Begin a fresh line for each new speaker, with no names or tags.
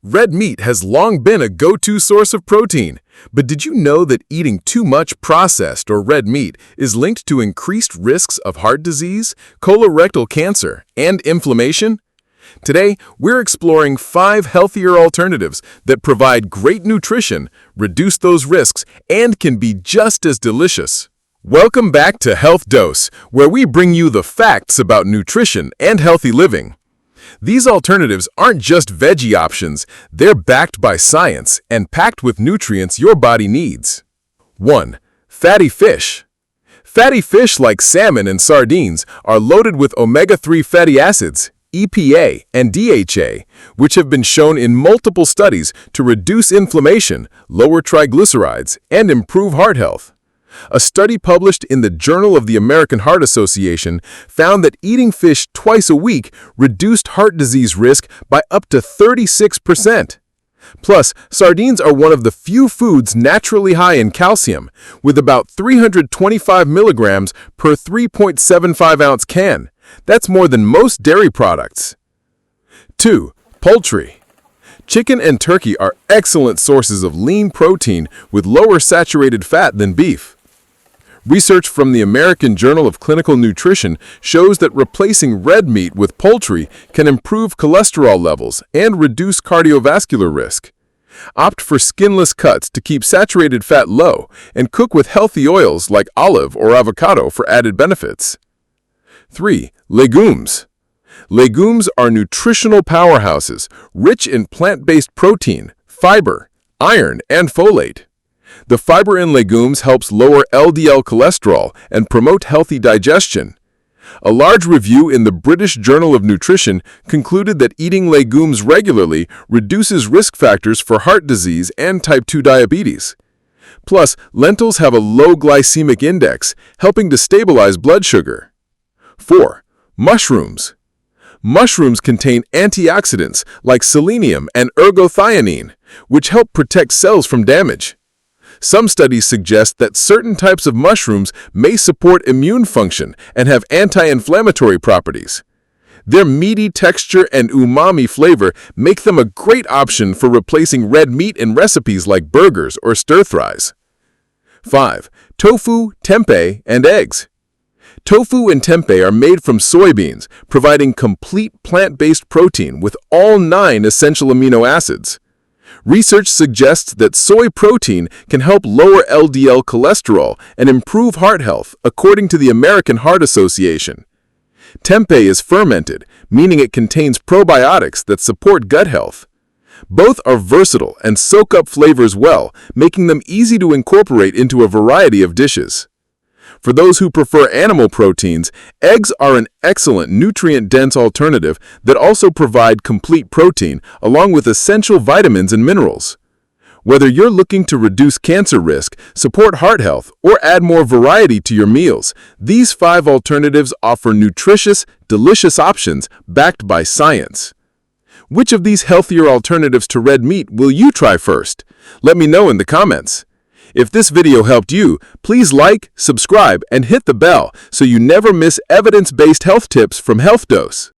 Red meat has long been a go-to source of protein, but did you know that eating too much processed or red meat is linked to increased risks of heart disease, colorectal cancer, and inflammation? Today, we're exploring 5 healthier alternatives that provide great nutrition, reduce those risks, and can be just as delicious. Welcome back to Health Dose, where we bring you the facts about nutrition and healthy living. These alternatives aren't just veggie options, they're backed by science and packed with nutrients your body needs. 1. Fatty fish. Fatty fish like salmon and sardines are loaded with omega-3 fatty acids, EPA and DHA, which have been shown in multiple studies to reduce inflammation, lower triglycerides, and improve heart health. A study published in the Journal of the American Heart Association found that eating fish twice a week reduced heart disease risk by up to 36%. Plus, sardines are one of the few foods naturally high in calcium, with about 325 milligrams per 3.75-ounce can. That's more than most dairy products. 2. Poultry. Chicken and turkey are excellent sources of lean protein with lower saturated fat than beef. Research from the American Journal of Clinical Nutrition shows that replacing red meat with poultry can improve cholesterol levels and reduce cardiovascular risk. Opt for skinless cuts to keep saturated fat low and cook with healthy oils like olive or avocado for added benefits. 3. Legumes. Legumes are nutritional powerhouses, rich in plant-based protein, fiber, iron, and folate. The fiber in legumes helps lower LDL cholesterol and promote healthy digestion. A large review in the British Journal of Nutrition concluded that eating legumes regularly reduces risk factors for heart disease and type 2 diabetes. Plus, lentils have a low glycemic index, helping to stabilize blood sugar. 4. Mushrooms. Mushrooms contain antioxidants like selenium and ergothioneine, which help protect cells from damage. Some studies suggest that certain types of mushrooms may support immune function and have anti-inflammatory properties. Their meaty texture and umami flavor make them a great option for replacing red meat in recipes like burgers or stir-fries. 5. Tofu, tempeh, and eggs. Tofu and tempeh are made from soybeans, providing complete plant-based protein with all 9 essential amino acids. Research suggests that soy protein can help lower LDL cholesterol and improve heart health, according to the American Heart Association. Tempeh is fermented, meaning it contains probiotics that support gut health. Both are versatile and soak up flavors well, making them easy to incorporate into a variety of dishes. For those who prefer animal proteins, eggs are an excellent nutrient-dense alternative that also provide complete protein along with essential vitamins and minerals. Whether you're looking to reduce cancer risk, support heart health, or add more variety to your meals, these 5 alternatives offer nutritious, delicious options backed by science. Which of these healthier alternatives to red meat will you try first? Let me know in the comments. If this video helped you, please like, subscribe, and hit the bell so you never miss evidence-based health tips from Health Dose.